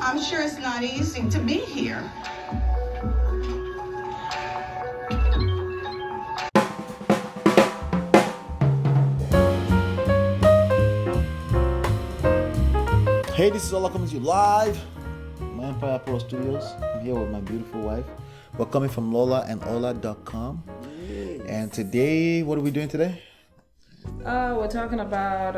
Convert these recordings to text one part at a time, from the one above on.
I'm sure it's not easy to be here. Hey, this is Ola coming to you live from my Empire Pro Studios. I'm here with my beautiful wife. We're coming from LolaAndOla.com. And today, what are we doing today? We're talking about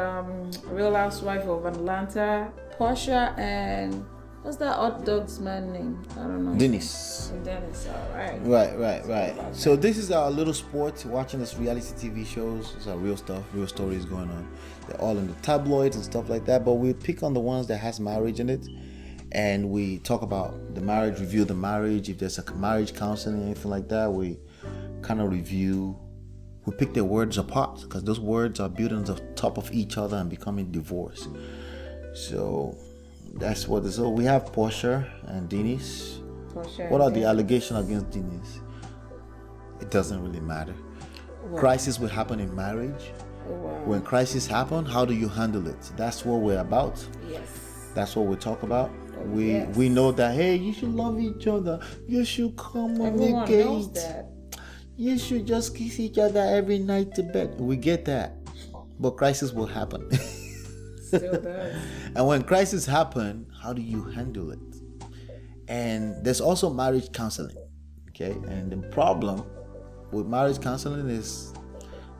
Real Housewives of Atlanta, Porsha, and what's that hot dog's man name? I don't know. Denis. Denis, all right. Right. So this is our little sport, watching this reality TV shows. It's our real stuff, real stories going on. They're all in the tabloids and stuff like that, but we pick on the ones that has marriage in it. And we talk about the marriage, review the marriage. If there's a marriage counseling, anything like that, we kind of review. We pick their words apart because those words are building on top of each other and becoming divorce. So that's what is. So we have Porsha and Denis. What are the allegations against Denis? It doesn't really matter. Wow. Crisis will happen in marriage. Wow. When crisis happen, how do you handle it? That's what we're about. Yes. That's what we talk about. Yes. We know that, hey, you should love each other. You should communicate. Everyone knows that. You should just kiss each other every night to bed. We get that. But crisis will happen. Still does. And when crisis happen, how do you handle it? And there's also marriage counseling. Okay? And the problem with marriage counseling is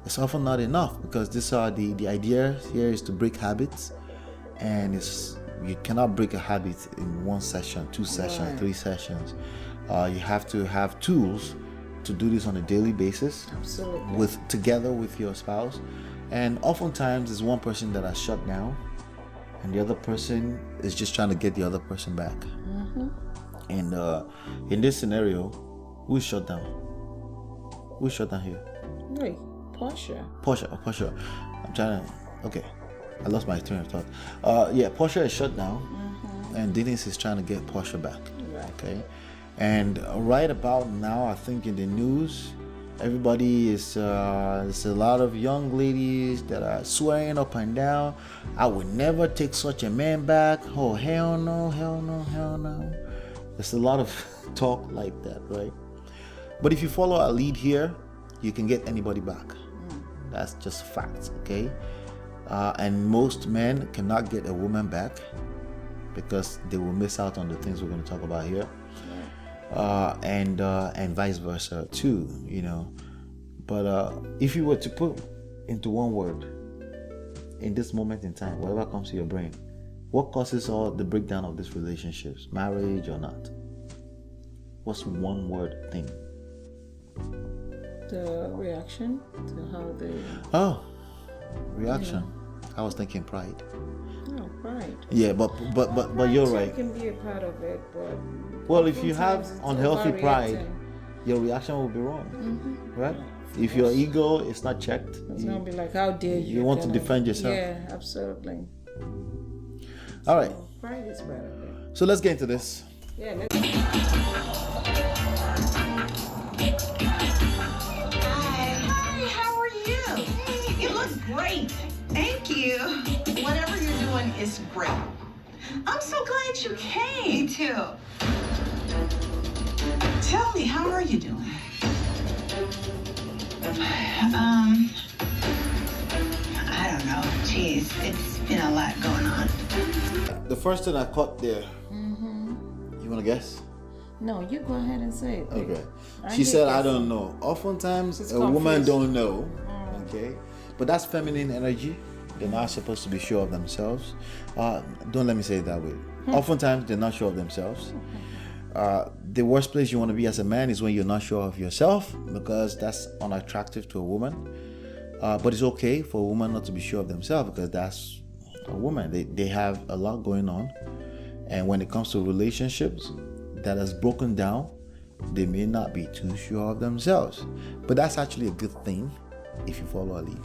it's often not enough, because these are the idea here is to break habits, and you cannot break a habit in one session, two sessions, Right. 3 sessions. You have to have tools to do this on a daily basis. Absolutely. Together with your spouse. And oftentimes it's one person that has shut down and the other person is just trying to get the other person back. Mm-hmm. And in this scenario, who's shut down? Who's shut down here? Wait, Porsha. Porsha. I'm trying to. Okay, I lost my train of thought. Porsha is shut down, and Denis is trying to get Porsha back. Right. Okay, and right about now, I think in the news, everybody is there's a lot of young ladies that are swearing up and down, I would never take such a man back. Oh, hell no. There's a lot of talk like that, right? But if you follow our lead here, you can get anybody back. That's just facts, okay? And most men cannot get a woman back because they will miss out on the things we're going to talk about here. And vice versa too, you know. But if you were to put into one word in this moment in time, whatever comes to your brain, what causes all the breakdown of these relationships, marriage or not? What's one word thing? The reaction to how they. Oh, reaction. I was thinking pride. Oh, right. Yeah, but you're right. It can be a part of it, but. Well, if you have sometimes it's unhealthy pride, overreacting. your reaction will be wrong, right? Of If your course. ego is not checked, It's gonna be like, how dare you? you want to kind of- defend yourself. Yeah, absolutely. All right, Pride is part of it. so let's get into this. Yeah, let's. Hi, how are you? You look great. Thank you. Whatever you're doing is great. I'm so glad you came. Me too. Tell me, how are you doing? I don't know. Jeez, it's been a lot going on. The first thing I caught there, you want to guess? No, you go ahead and say it. babe. Okay. I She hate said, I guessing. don't know. Oftentimes, It's a woman confused. don't know. Okay. But that's feminine energy. They're not supposed to be sure of themselves. Don't let me say it that way. Oftentimes, they're not sure of themselves. The worst place you want to be as a man is when you're not sure of yourself, because that's unattractive to a woman. But it's okay for a woman not to be sure of themselves, because that's a woman. They have a lot going on. And when it comes to relationships that has broken down, they may not be too sure of themselves. But that's actually a good thing if you follow a lead.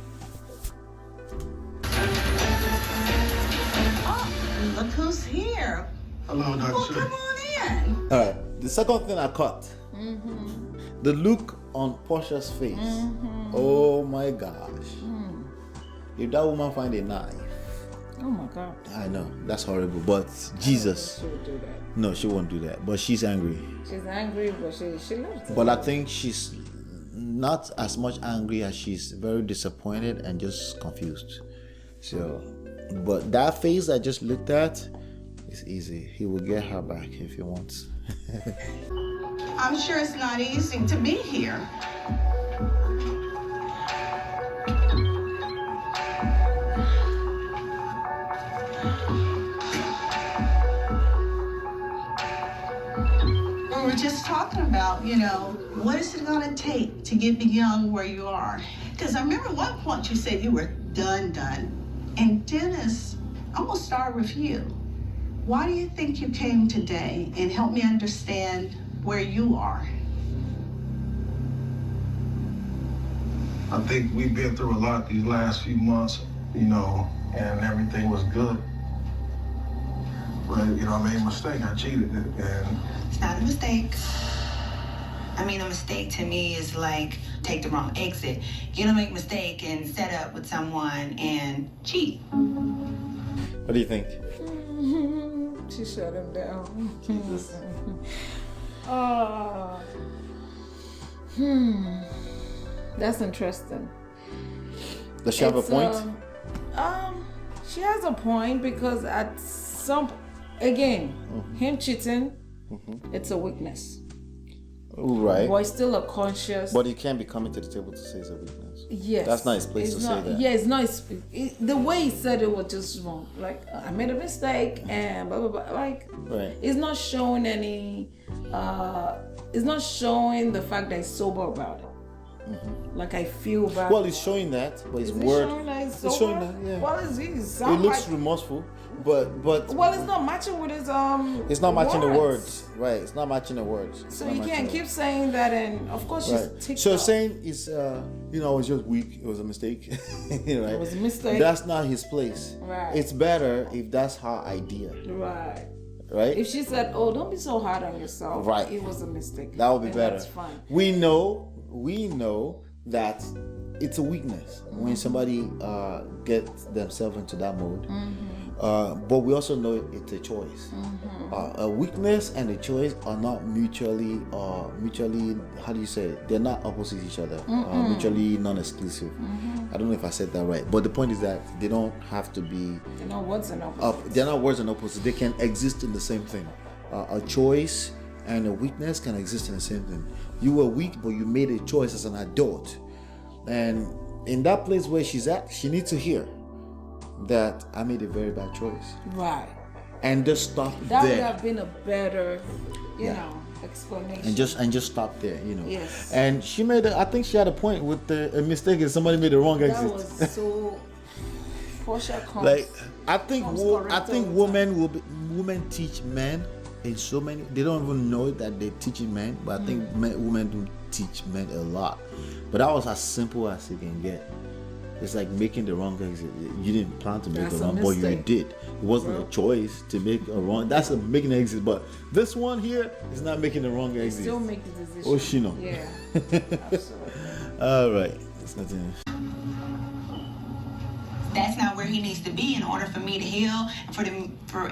Oh, look who's here. Hello, Dr. Well, Shay. come on in. All right. The second thing I caught, the look on Porsha's face. Oh my gosh. If that woman find a knife, Oh my God. I know, that's horrible. But Jesus, She would do that. no, she won't do that. But she's angry. She's angry, but she loves it. But I think she's not as much angry as she's very disappointed and just confused. So, but that face I just looked at is easy. He will get her back if he wants. I'm sure it's not easy to be here. We were just talking about, what is it going to take to get beyond where you are? Because I remember at one point you said you were done. And Denis, I'm going to start with you. Why do you think you came today, and help me understand where you are? I think we've been through a lot these last few months, and everything was good. But, I made a mistake. I cheated, and It's not a mistake. I mean, a mistake to me is like take the wrong exit. You don't make a mistake and set up with someone and cheat. What do you think? She shut him down. That's interesting. Does she have a point? She has a point because at some, again, him cheating, it's a weakness. Right. But it's still a conscious. But he can't be coming to the table to say it's a weakness. Yes. That's not his place It's to not- say that. Yeah, it's not. The way he said it was just wrong. Like, I made a mistake and blah, blah, blah. Like, Right. it's not showing any, it's not showing the fact that he's sober about it. Like, I feel bad. Well, he's showing that, but his Is he word. showing that he's It's showing sober? that, yeah. Well, he It sounds looks like, remorseful, but well, it's not matching with his, it's not matching the words. Right, it's not matching the words. It's So not you matching can't the keep words. saying that, and of course she's Right. ticked So off. saying is, it was just weak. It was a mistake. Right? It was a mistake. That's not his place. Right. It's better if that's her idea. Right. Right. If she said, "Oh, don't be so hard on yourself," Right. it was a mistake. That would be then better. That's fine. We know that it's a weakness when somebody gets themselves into that mode. But we also know it's a choice. A weakness and a choice are not mutually, how do you say it? They're not opposite each other. Mutually non-exclusive. I don't know if I said that right. But the point is that they don't have to be You know what's an opposite? they're not words and opposites. They can exist in the same thing. A choice and a weakness can exist in the same thing. You were weak, but you made a choice as an adult. And in that place where she's at, she needs to hear that I made a very bad choice. Right. And just stop That would there. have been a better, explanation. And just stop there, Yes. And she I think she had a point with a mistake and somebody made the wrong that exit. was so. Porsha comes. Like I think comes correct all the women teach men in so many. They don't even know that they're teaching men, but I think women do teach men a lot. But that was as simple as it can get. It's like making the wrong exit. You didn't plan to make That's the a wrong, but you mistake. did. It wasn't a choice to make a wrong. That's a making an exit. But this one here is not making the wrong exit. Still make the decision. Oh, she know. Yeah. Absolutely. All right. It's nothing. That's not where he needs to be in order for me to heal,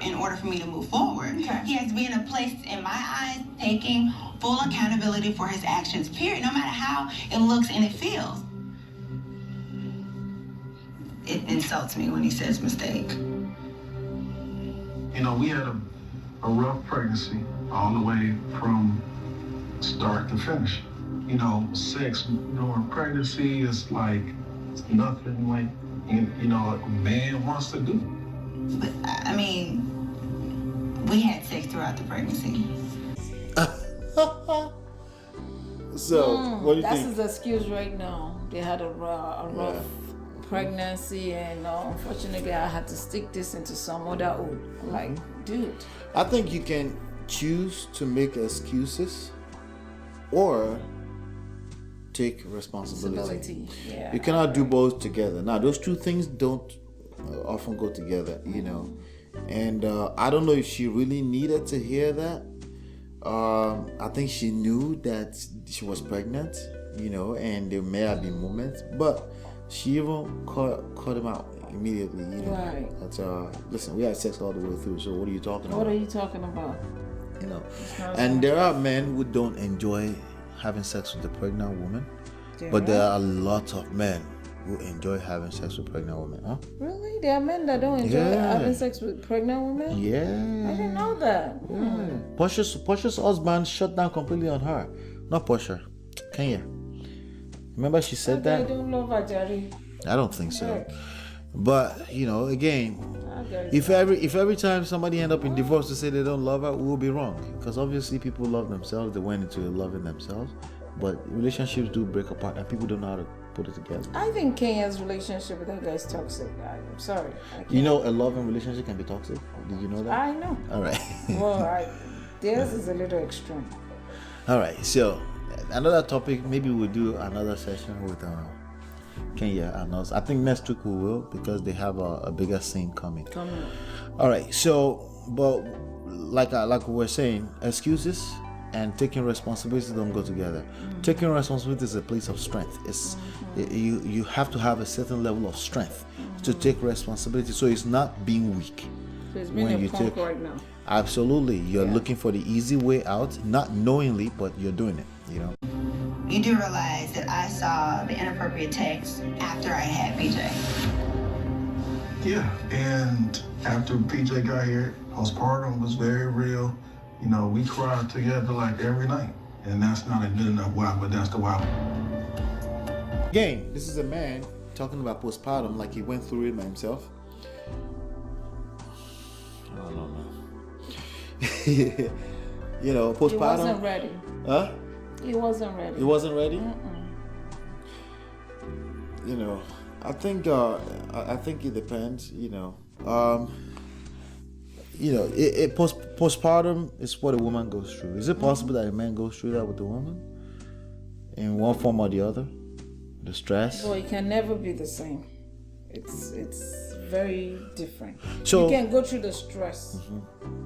in order for me to move forward. Okay. He has to be in a place, in my eyes, taking full accountability for his actions, period, no matter how it looks and it feels. It insults me when he says mistake. we had a rough pregnancy all the way from start to finish. Sex during pregnancy is like nothing like a man wants to do. But, I mean, we had sex throughout the pregnancy. So, what do you That's think? his excuse right now. They had a rough pregnancy, and unfortunately, I had to stick this into some other old. Like, dude. I think you can choose to make excuses or take responsibility. Yeah. You cannot do both together. Now, those two things don't often go together, And I don't know if she really needed to hear that. I think she knew that she was pregnant, and there may have been moments, but she even caught him out, immediately. You know, Right. That's listen, we had sex all the way through. So what are you talking What about? are you talking about? You know, not and so there are men who don't enjoy having sex with a pregnant woman, There but there are? are lots of men who enjoy having sex with pregnant women. Huh? Really? There are men that don't enjoy Yeah. having sex with pregnant women? Yeah. I didn't know that. Yeah. Portia's husband shut down completely on her. Not Porsha, Kenya. Remember she said I that? don't love her, Jerry. I don't think so. Heck. But you know, again, That guy's if every time somebody end up in divorce to say they don't love her, we will be wrong. Because obviously people love themselves. They went into loving themselves. But relationships do break apart, and people don't know how to put it together. I think Kenya's relationship with that guy is toxic. I'm sorry. I can't. You know, a loving relationship can be toxic. Did you know that? I know. All right. Well, theirs is a little extreme. All right. So another topic. Maybe we'll do another session with Kenya and us. I think next week we will, because they have a bigger scene coming. Come on. All right. So, but like we were saying, excuses and taking responsibility don't go together. Taking responsibility is a place of strength. It's you have to have a certain level of strength to take responsibility. So it's not being weak. So it's being When a you punk take- right now. Absolutely, you're Yeah. looking for the easy way out, not knowingly, but you're doing it. You know. You do realize that I saw the inappropriate text after I had PJ. Yeah, and after PJ got here, postpartum was very real. You know, we cried together like every night. And that's not a good enough wow, but that's the wow. Again, this is a man talking about postpartum like he went through it by himself. I don't know, man. You know, He wasn't postpartum. ready. Huh? He wasn't ready. He wasn't ready. You know, I think it depends. You know, postpartum is what a woman goes through. Is it possible that a man goes through that with a woman in one form or the other? The stress. Well, it can never be the same. It's very different. So- you can go through the stress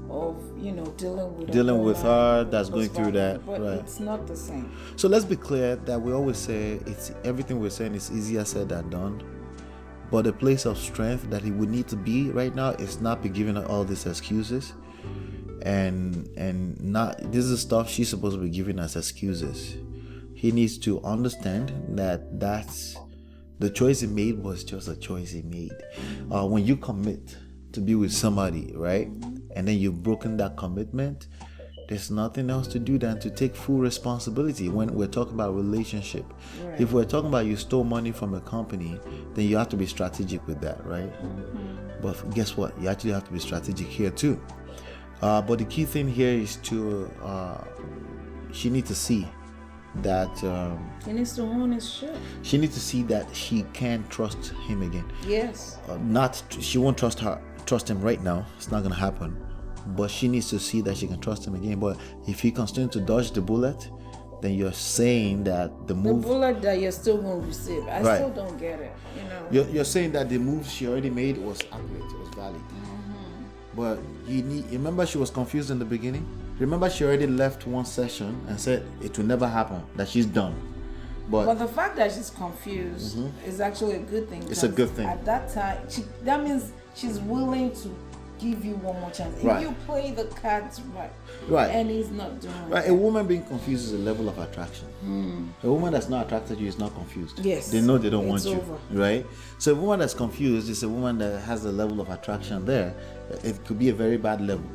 of dealing with her that's going through that, but right. it's not the same. So let's be clear that we always say it's everything we're saying is easier said than done. But the place of strength that he would need to be right now is not be giving her all these excuses, and not this is stuff she's supposed to be giving us excuses. He needs to understand that that's the choice he made was just a choice he made. When you commit to be with somebody, right, and then you've broken that commitment, there's nothing else to do than to take full responsibility. When we're talking about relationship, Right. if we're talking about you stole money from a company, then you have to be strategic with that, right? But guess what? You actually have to be strategic here too. But the key thing here is to she needs to see that He needs to own his shit. she needs to see that she can trust him again. Yes. She won't trust him right now. It's not gonna happen. But she needs to see that she can trust him again. But if he continues to dodge the bullet, then you're saying that the The move bullet that you're still going to receive. I Right. still don't get it. You know. you're saying that the move she already made was accurate, it was valid. But remember she was confused in the beginning. Remember she already left one session and said it will never happen, that she's done. But the fact that she's confused is actually a good thing. It's a good thing. At that time, that means she's willing to give you one more chance. Right. If you play the cards Right. and he's not doing Right, it. a woman being confused is a level of attraction. A woman that's not attracted to you is not confused. Yes. They know they don't want It's you, over. right? So a woman that's confused is a woman that has a level of attraction there. It could be a very bad level,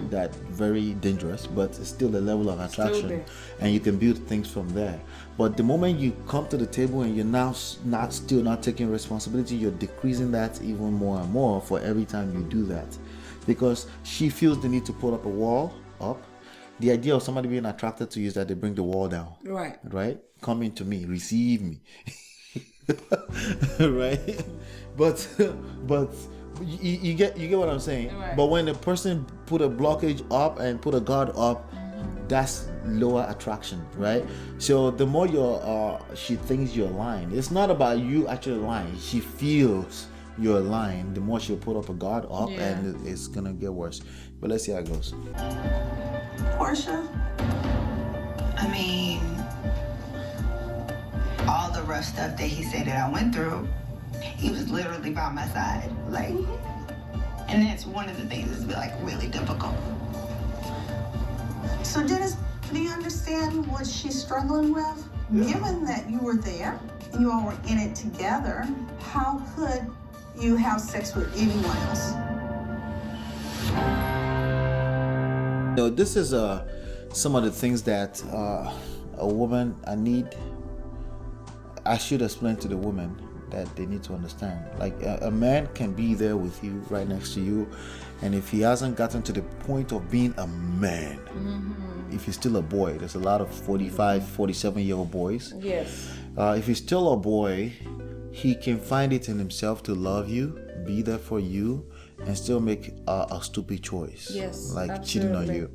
that very dangerous, but it's still a level of attraction, there. and you can build things from there. But the moment you come to the table and you're now not taking responsibility, you're decreasing that even more and more for every time you do that, because she feels the need to put up a wall up. The idea of somebody being attracted to you is that they bring the wall down. Right? Come into me, receive me. Right? But you get what I'm saying. Right. But when the person put a blockage up and put a guard up, that's lower attraction, right? So the more she thinks you're lying, it's not about you actually lying. She feels you're lying. The more she'll put up a guard up, Yeah. and it's gonna get worse. But let's see how it goes. Porsha, I mean, all the rough stuff that he said that I went through, he was literally by my side. Like, and that's one of the things that's like really difficult. So Dennis, do you understand what she's struggling with? Given that you were there and you all were in it together, how could you have sex with anyone else? This is some of the things that a woman I should explain to the woman that they need to understand. Like a man can be there with you, right next to you, and if he hasn't gotten to the point of being a man, if he's still a boy, there's a lot of 45, 47-year-old boys. Yes. If he's still a boy, he can find it in himself to love you, be there for you, and still make a stupid choice. Yes, like absolutely. cheating on you.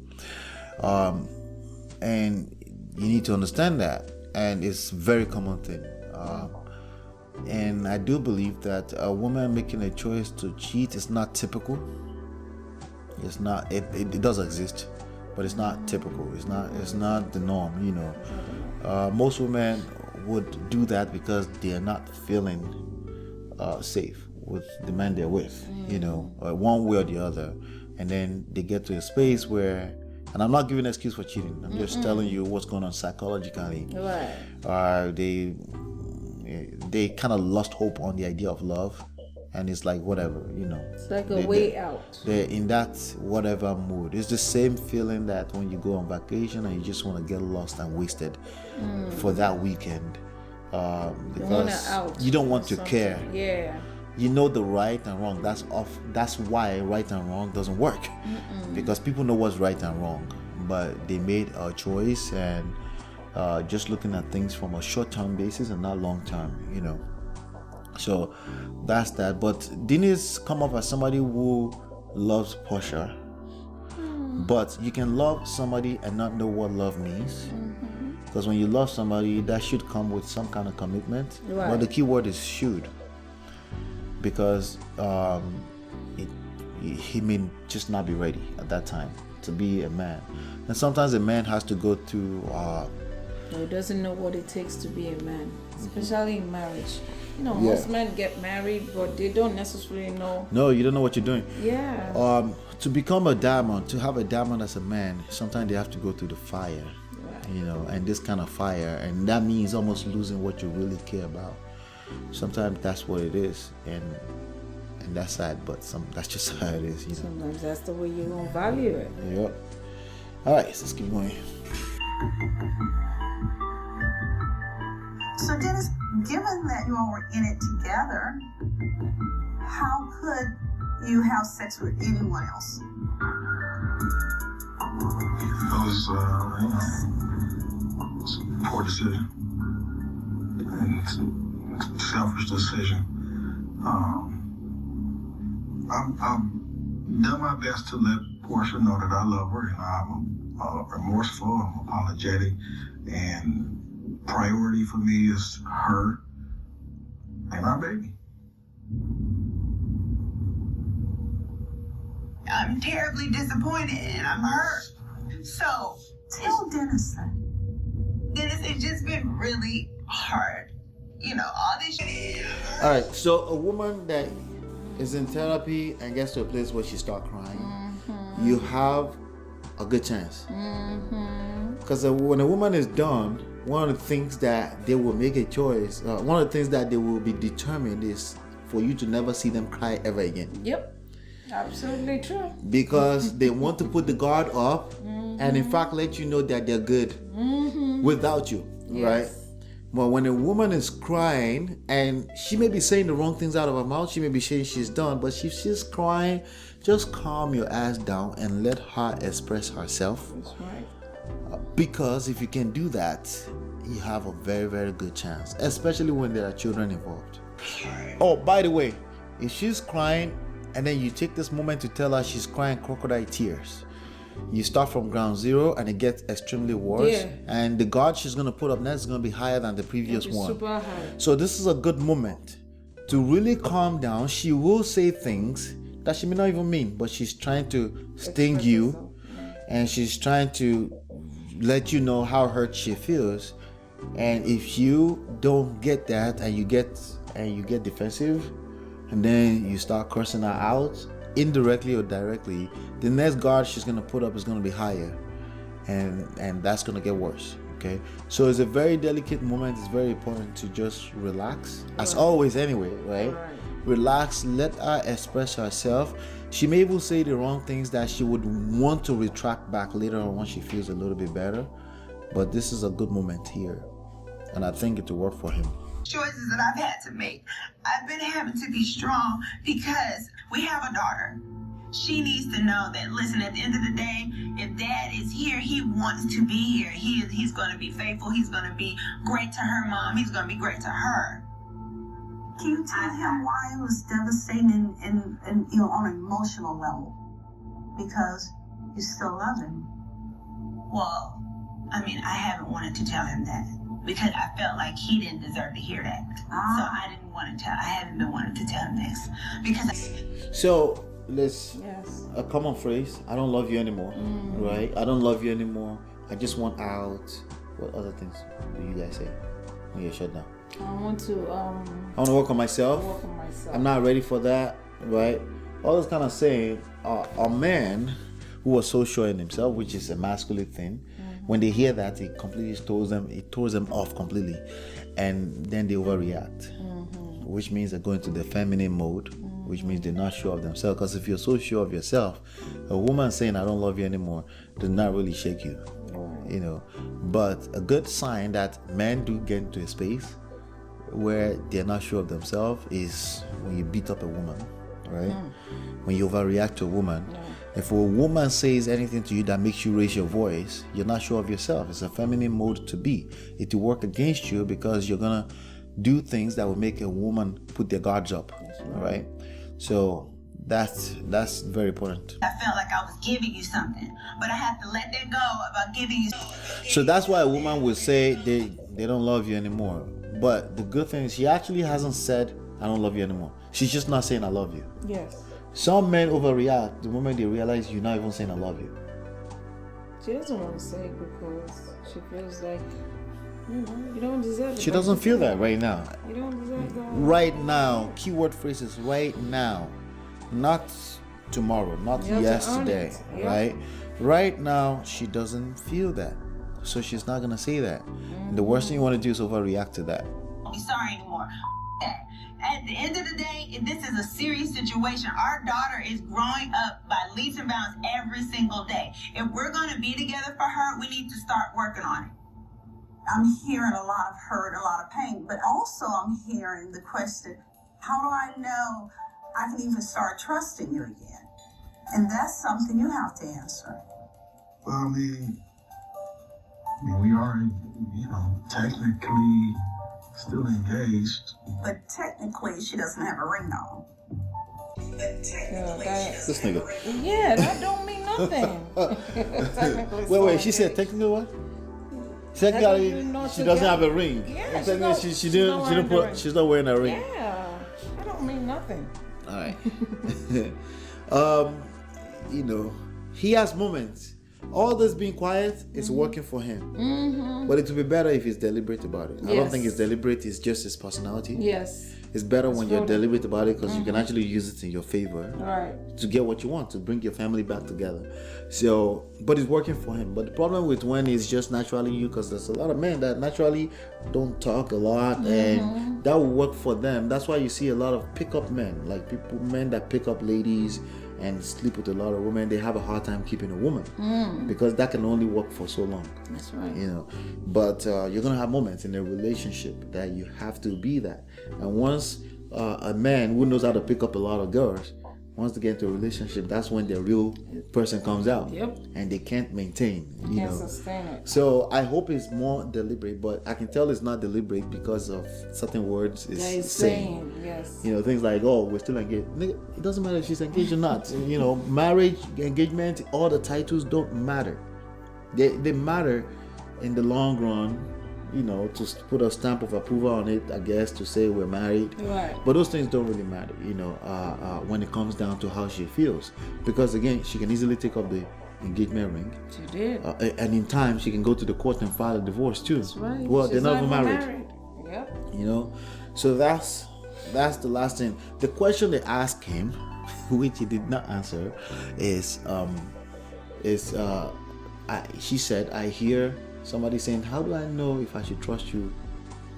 And you need to understand that, and it's a very common thing. And I do believe that a woman making a choice to cheat is not typical. It's not. It does exist, but it's not typical. It's not the norm. Most women would do that because they are not feeling safe with the man they're with. One way or the other, and then they get to a space where. And I'm not giving an excuse for cheating. I'm just telling you what's going on psychologically. Right. They kind of lost hope on the idea of love, and it's like whatever, It's like a way out. They're in that whatever mood. It's the same feeling that when you go on vacation and you just want to get lost and wasted for that weekend, because you don't want to care. Yeah. You know the right and wrong. That's why right and wrong doesn't work, because people know what's right and wrong, but they made a choice and just looking at things from a short-term basis and not long-term. So that's that. But Denis come up as somebody who loves Porsha, but you can love somebody and not know what love means. Because when you love somebody, that should come with some kind of commitment. Right. But the key word is should. Because he may just not be ready at that time to be a man, and sometimes a man has to go through. He doesn't know what it takes to be a man, especially in marriage. Most men get married, but they don't necessarily know. No, you don't know what you're doing. Yeah. To become a diamond, to have a diamond as a man, sometimes they have to go through the fire. Right. And this kind of fire, and that means almost losing what you really care about. Sometimes that's what it is, and that's sad, but that's just how it is. Sometimes that's the way you're gonna value it. Yep. All right, let's keep going. So Dennis, given that you all were in it together, how could you have sex with anyone else? It was a poor decision. And selfish decision. I've done my best to let Porsha know that I love her. I'm remorseful, I'm apologetic, and priority for me is her and our baby. I'm terribly disappointed and I'm hurt. So Tell Dennis that. Dennis, it's just been really hard. All this shit. All right, so a woman that is in therapy and gets to a place where she starts crying, you have a good chance. Because when a woman is done, one of the things that they will make a choice, one of the things that they will be determined is for you to never see them cry ever again. Yep. Absolutely true. Because they want to put the guard up and in fact let you know that they're good without you, right? But when a woman is crying and she may be saying the wrong things out of her mouth, she may be saying she's done, but if she's crying, just calm your ass down and let her express herself. That's right. Because if you can do that, you have a very, very good chance, especially when there are children involved. Oh, by the way, if she's crying and then you take this moment to tell her she's crying crocodile tears, you start from ground zero and it gets extremely worse, and the guard she's going to put up next is going to be higher than the previous one. Super high. So this is a good moment to really calm down. She will say things that she may not even mean, but she's trying to sting you, and she's trying to let you know how hurt she feels, And if you don't get that, and you get defensive, and then you start cursing her out indirectly or directly, the next guard she's gonna put up is gonna be higher, and that's gonna get worse. Okay, so it's a very delicate moment. It's very important to just relax, as always anyway, right? Relax, let her express herself. She may even say the wrong things that she would want to retract back later on when she feels a little bit better, but this is a good moment here, and I think it will work for him. Choices that I've had to make. I've been having to be strong because we have a daughter. She needs to know that, listen, at the end of the day, if dad is here, he wants to be here. He's going to be faithful. He's going to be great to her mom. He's going to be great to her. Can you tell him why it was devastating and you know, on an emotional level? Because you still love him. Well, I mean, I haven't wanted to tell him that because I felt like he didn't deserve to hear that. So I didn't want to tell. I haven't been wanting to tell him this because. So let's a common phrase. I don't love you anymore, right? I don't love you anymore. I just want out. What other things do you guys say when you're shut down? I want to work on myself. I'm not ready for that, right? All this kind of saying, a man who was so sure in himself, which is a masculine thing, when they hear that, it completely throws them off completely, and then they overreact, which means they go into the feminine mode, which means they're not sure of themselves. Because if you're so sure of yourself, a woman saying "I don't love you anymore" does not really shake you, you know. But a good sign that men do get into a space where they're not sure of themselves is when you beat up a woman, right? When you overreact to a woman. If a woman says anything to you that makes you raise your voice, you're not sure of yourself. It's a feminine mode to be. It will work against you because you're gonna do things that will make a woman put their guards up, right? So that's very important. I felt like I was giving you something, but I have to let that go about giving you. So that's why a woman would say they don't love you anymore. But the good thing is she actually hasn't said "I don't love you anymore." She's just not saying "I love you." Yes. Some men overreact the moment they realize you're not even saying "I love you." She doesn't want to say it because she feels like, you don't deserve it. She doesn't feel that right now. You don't deserve that. Right now, keyword phrases right now, not tomorrow, not yesterday, right? Right now, she doesn't feel that, so she's not gonna say that. And the worst thing you want to do is overreact to that. Don't be sorry anymore. At the end of the day, this is a serious situation. Our daughter is growing up by leaps and bounds every single day. If we're going to be together for her, we need to start working on it. I'm hearing a lot of hurt, a lot of pain, but also I'm hearing the question, how do I know I can even start trusting you again? And that's something you have to answer. Well, I mean, we are, technically still engaged. But technically, she doesn't have a ring on. This nigga. Yeah, that don't mean nothing. Wait, she said technically what? Technically, she doesn't have a ring. Yeah, she's not wearing a ring. Yeah, that don't mean nothing. All right. He has moments. All this being quiet is working for him. But it would be better if he's deliberate about it. I don't think it's deliberate, it's just his personality. Yes. It's better when you're deliberate about it because you can actually use it in your favor to get what you want, to bring your family back together. So, but it's working for him. But the problem with when it's just naturally you, because there's a lot of men that naturally don't talk a lot, and that will work for them. That's why you see a lot of pickup men, like men that pick up ladies and sleep with a lot of women. They have a hard time keeping a woman because that can only work for so long. That's right. But you're gonna have moments in a relationship that you have to be that. And once a man who knows how to pick up a lot of girls wants to get into a relationship, that's when the real person comes out. Yep. And they can't maintain. Can't sustain it. So I hope it's more deliberate, but I can tell it's not deliberate because of certain words it's saying. Yes. Things like, "Oh, we're still engaged." Nigga, it doesn't matter if she's engaged or not. Marriage, engagement, all the titles don't matter. They matter in the long run, to put a stamp of approval on it, I guess, to say we're married. Right. But those things don't really matter, when it comes down to how she feels. Because again, she can easily take up the engagement ring. She did. And in time, she can go to the court and file a divorce too. That's right. Well, She's they're not even married. Yep. You know, so that's the last thing. The question they asked him, which he did not answer, is she said, I hear somebody saying, how do I know if I should trust you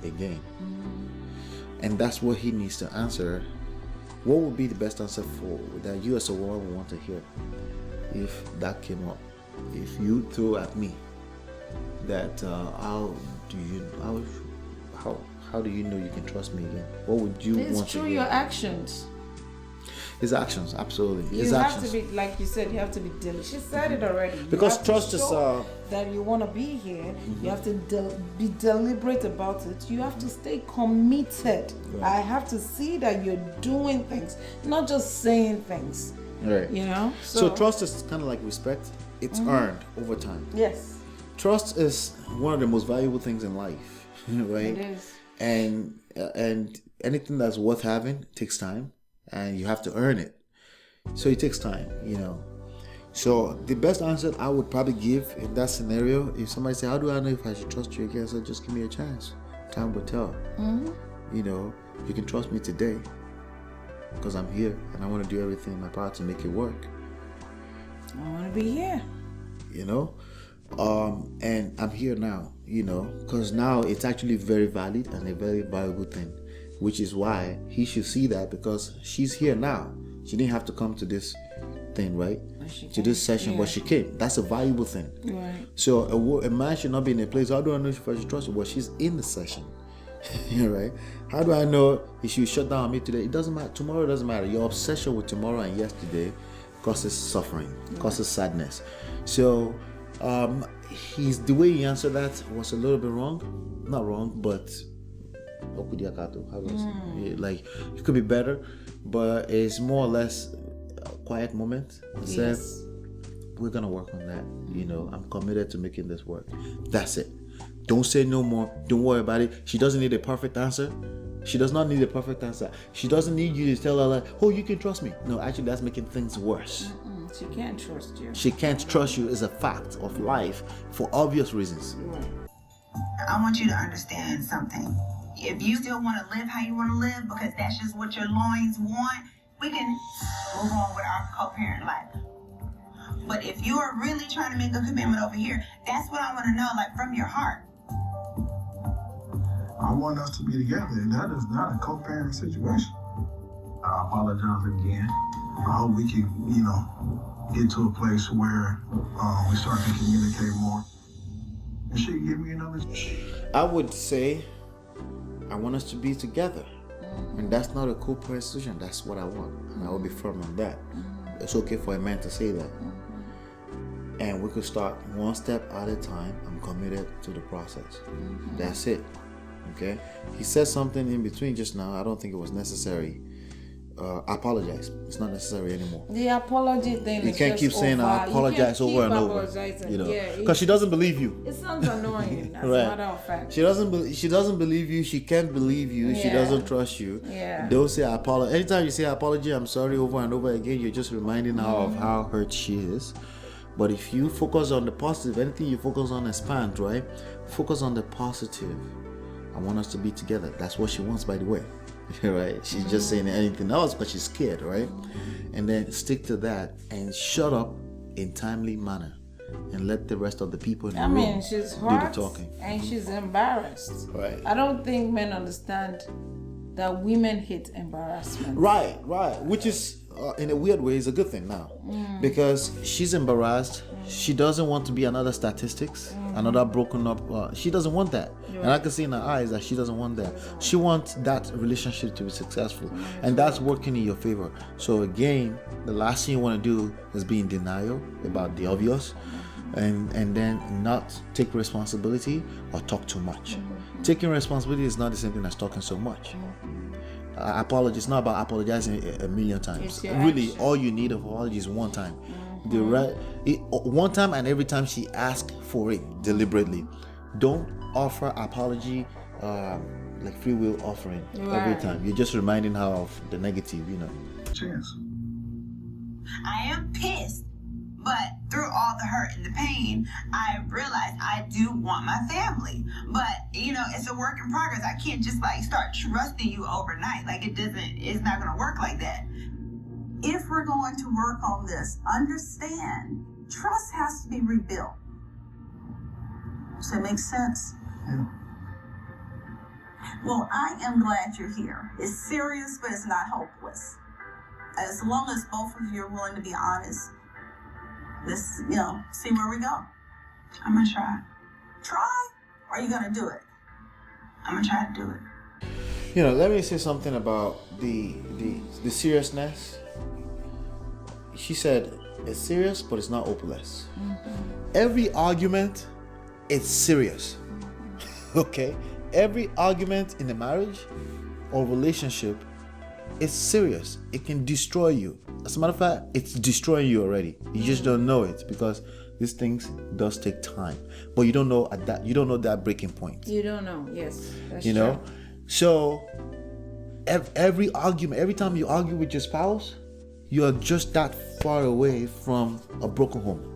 again? And that's what he needs to answer. What would be the best answer for that you as a woman would want to hear if that came up? If you threw at me that how do you know you can trust me again? What would you want to hear? It's through your actions. His actions, absolutely. You His have actions. to be, like you said, you have to be diligent. She said it already. Because trust is that you want to be here. You have to be deliberate about it. You have to stay committed. Right. I have to see that you're doing things, not just saying things. Right. You know. So trust is kind of like respect. It's earned over time. Yes. Trust is one of the most valuable things in life, right? It is. And anything that's worth having takes time, and you have to earn it. So it takes time, you know. So the best answer I would probably give in that scenario, if somebody say, how do I know if I should trust you again? So just give me a chance. Time will tell. You know, you can trust me today because I'm here and I want to do everything in my power to make it work. I want to be here. You know, and I'm here now, you know, because now it's actually very valid and a very valuable thing, which is why he should see that, because she's here now. She didn't have to come to this thing, right? To this session, but she came. That's a valuable thing. Right. So a man should not be in a place, how do I know if I should trust you? Well, she's in the session. Right? How do I know if she shut down on me today? It doesn't matter. Tomorrow doesn't matter. Your obsession with tomorrow and yesterday causes suffering, causes sadness. So the way he answered that was a little bit wrong. Not wrong, but how do I say? Like, it could be better, but it's more or less a quiet moment. Yes. We're gonna work on that. You know, I'm committed to making this work. That's it. Don't say no more. Don't worry about it. She doesn't need a perfect answer. She does not need a perfect answer. She doesn't need you to tell her like, oh, you can trust me. No, actually, that's making things worse. She can't trust you. She can't trust you is a fact of life for obvious reasons. I want you to understand something. If you still want to live how you want to live, because that's just what your loins want, we can move on with our co-parent life. But if you are really trying to make a commitment over here, that's what I want to know, like from your heart. I want us to be together, and that is not a co-parent situation. I apologize again. I hope we can, you know, get to a place where we start to communicate more. And she can give me another. I would say I want us to be together. And that's not a co-parent decision. That's what I want. And I will be firm on that. It's okay for a man to say that. And we could start one step at a time. I'm committed to the process. That's it. Okay? He said something in between just now. I don't think it was necessary. I apologize. It's not necessary anymore. The apology thing. You can't keep saying I apologize over and over. You know, because she doesn't believe you. It sounds annoying. As Right. a matter of fact. She doesn't believe you. She can't believe you. She doesn't trust you. Yeah. Don't say apology. Anytime you say apology, I'm sorry over and over again, you're just reminding her of how hurt she is. But if you focus on the positive, anything you focus on expands, right? Focus on the positive. I want us to be together. That's what she wants, by the way. Right? She's just saying anything else, but she's scared, right? And then stick to that and shut up in timely manner and let the rest of the people in the room she's do hurt the talking. and she's embarrassed. Right. I don't think men understand that women hate embarrassment. Right. Which is, in a weird way, is a good thing now. Because she's embarrassed. She doesn't want to be another statistics, another broken up. She doesn't want that. And I can see in her eyes that she doesn't want that. She wants that relationship to be successful. And that's working in your favor. So again, the last thing you want to do is be in denial about the obvious. And then not take responsibility or talk too much. Taking responsibility is not the same thing as talking so much. Apology. It's not about apologizing a million times. Really, action. all you need of apology is one time. One time, and every time she asks for it deliberately. Don't offer apology like free will offering every time. You're just reminding her of the negative, you know. Chance. I am pissed, But through all the hurt and the pain, I realized I do want my family. But, it's a work in progress. I can't just start trusting you overnight. It's not going to work like that. If we're going to work on this, understand, trust has to be rebuilt. Does that make sense? Yeah. Well, I am glad you're here. It's serious, but it's not hopeless. As long as both of you are willing to be honest, let's, see where we go. I'm going to try. Try? Or are you going to do it? I'm going to try to do it. Let me say something about the seriousness. She said, it's serious, but it's not hopeless. Every argument, it's serious. Okay? Every argument in a marriage or relationship, it's serious. It can destroy you. As a matter of fact, it's destroying you already. You just don't know it because these things does take time. But you don't know that breaking point. You don't know. Yes. That's you true. know? So every argument, every time you argue with your spouse, you're just that far away from a broken home.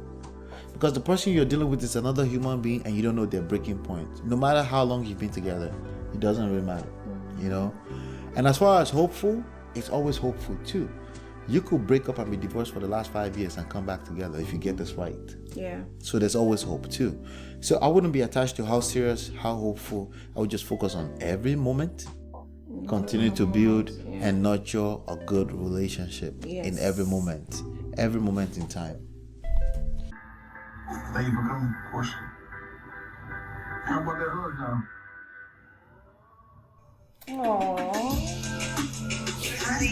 Because the person you're dealing with is another human being and you don't know their breaking point. No matter how long you've been together, it doesn't really matter. And as far as hopeful, it's always hopeful too. You could break up and be divorced for the last 5 years and come back together if you get this right. Yeah. So there's always hope too. So I wouldn't be attached to how serious, how hopeful. I would just focus on every moment, continue to build and nurture a good relationship in every moment in time. Thank you for coming, Porsha. How about that hug now?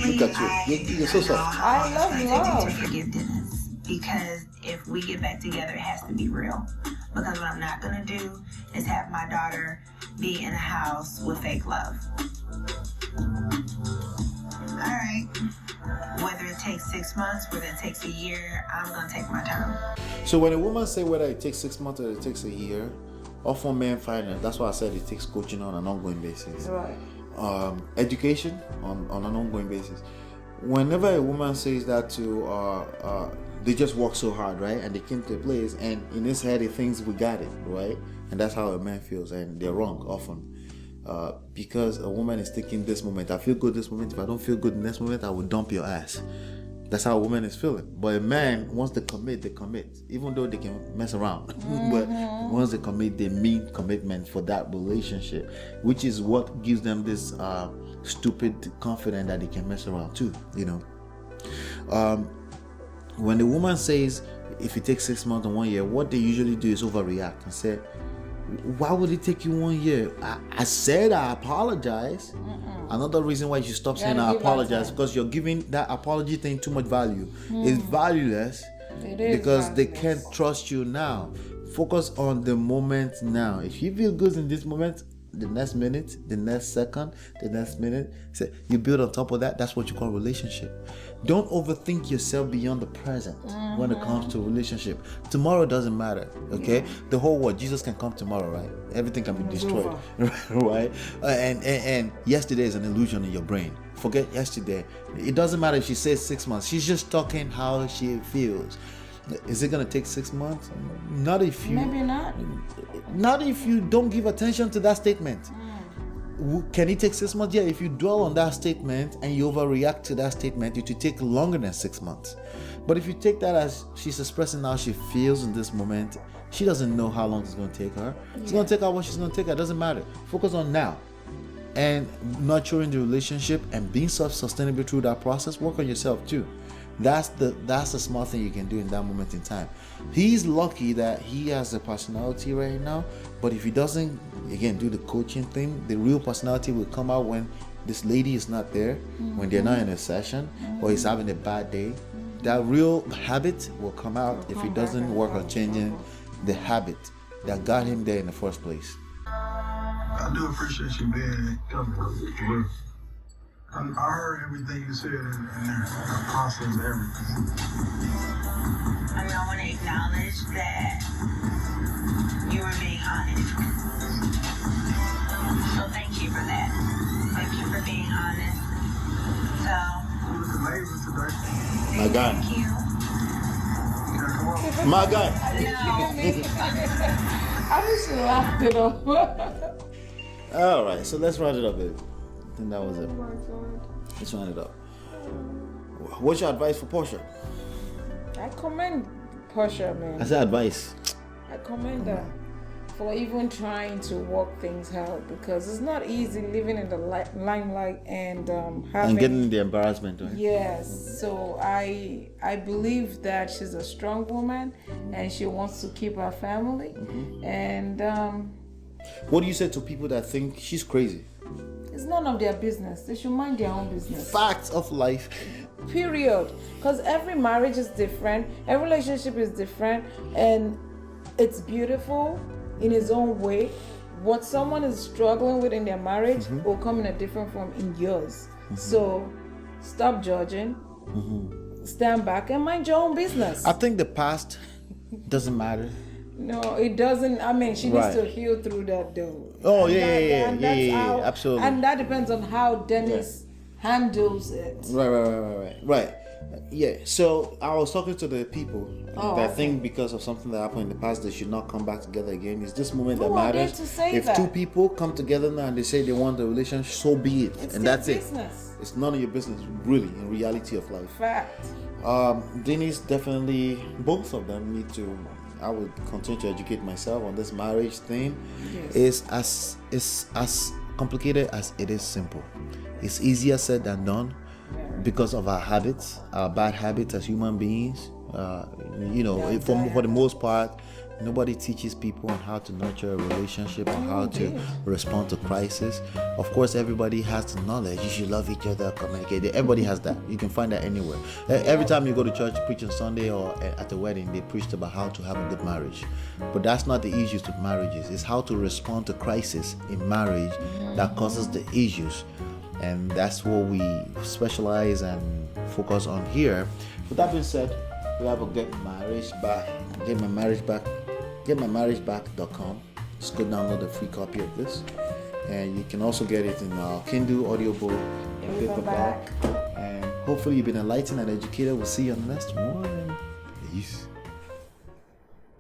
Look at you. You're so soft. I love love. To forgive Denis, because if we get back together, it has to be real. Because what I'm not gonna do is have my daughter be in a house with fake love. All right. Whether it takes 6 months, whether it takes a year, I'm gonna take my time. So when a woman say whether it takes 6 months or it takes a year, often men find it. That's why I said it takes coaching on an ongoing basis. Right. Education on an ongoing basis. Whenever a woman says that to they just work so hard, right? And they came to a place and in his head he thinks we got it, right? And that's how a man feels, and they're wrong often. Because a woman is thinking this moment, I feel good this moment. If I don't feel good in this moment, I will dump your ass. That's how a woman is feeling. But a man, once they commit, even though they can mess around. But once they commit, they mean commitment for that relationship, which is what gives them this stupid confidence that they can mess around too. When the woman says if it takes 6 months or 1 year, what they usually do is overreact and say, why would it take you 1 year? I said I apologize. Another reason why you should stop saying I apologize, because you're giving that apology thing too much value. It's valueless because they can't trust you now. Focus on the moment now. If you feel good in this moment, the next minute, the next second, the next minute, you build on top of that. That's what you call relationship. Don't overthink yourself beyond the present when it comes to relationship. Tomorrow doesn't matter, okay? The whole world, Jesus can come tomorrow, right? Everything can be destroyed, right? And yesterday is an illusion in your brain. Forget yesterday. It doesn't matter if she says 6 months. She's just talking how she feels. Is it gonna take 6 months? Not if you. Maybe not. Not if you don't give attention to that statement. Can it take 6 months? Yeah, if you dwell on that statement and you overreact to that statement, it will take longer than 6 months. But if you take that as she's expressing how she feels in this moment, she doesn't know how long it's going to take her. It's going to take her what she's going to take her. It doesn't matter. Focus on now. And nurturing the relationship and being self-sustainable through that process. Work on yourself too. That's the small thing you can do in that moment in time. He's lucky that he has a personality right now, but if he doesn't, again, do the coaching thing, the real personality will come out when this lady is not there, when they're not in a session, or he's having a bad day. That real habit will come out if he doesn't work on changing the habit that got him there in the first place. I do appreciate you being comfortable. I heard everything you said in there. I processed everything. I want to acknowledge that you were being honest. So thank you for that. Thank you for being honest. So, You look amazing today. My God. thank you. You gotta come My guy. I wish you laughed it off. All right, so let's round it up, baby. I think that was it. Oh my God. Let's round it up. What's your advice for Porsha? I commend Porsha, man. I said advice. I commend her for even trying to work things out, because it's not easy living in the limelight and having And getting the embarrassment, right? Yes, so I believe that she's a strong woman and she wants to keep her family. And What do you say to people that think she's crazy? it's none of their business. They should mind their own business. Facts of life. Period. Because every marriage is different, every relationship is different, and it's beautiful in its own way. What someone is struggling with in their marriage will come in a different form in yours. So stop judging, stand back and mind your own business. I think the past doesn't matter. No, it doesn't. I mean, she Right. needs to heal through that though. Oh, And yeah, and that's how- absolutely. And that depends on how Denis handles it. Right. Yeah. So I was talking to the people that think because of something that happened in the past they should not come back together again. It's this moment that Who are they matters. to say If that? two people come together now and they say they want a relationship, so be it. It's and their that's business. it. It's none of your business, really, in reality of life. Fact. Denis, definitely, both of them need to. I would continue to educate myself on this marriage thing. Yes. It's as complicated as it is simple. It's easier said than done because of our habits, our bad habits as human beings. For the most part, nobody teaches people on how to nurture a relationship or how to respond to crisis. Of course, everybody has the knowledge. You should love each other, communicate. Everybody has that. You can find that anywhere. Every time you go to church, preach on Sunday or at the wedding, they preached about how to have a good marriage. But that's not the issues with marriages. It's how to respond to crisis in marriage that causes the issues. And that's what we specialize and focus on here. With that being said, we have a getmymarriageback.com. Just go download a free copy of this. And you can also get it in Kindle, audiobook, and paperback. And hopefully you've been enlightened and educated. We'll see you on the next one. Peace.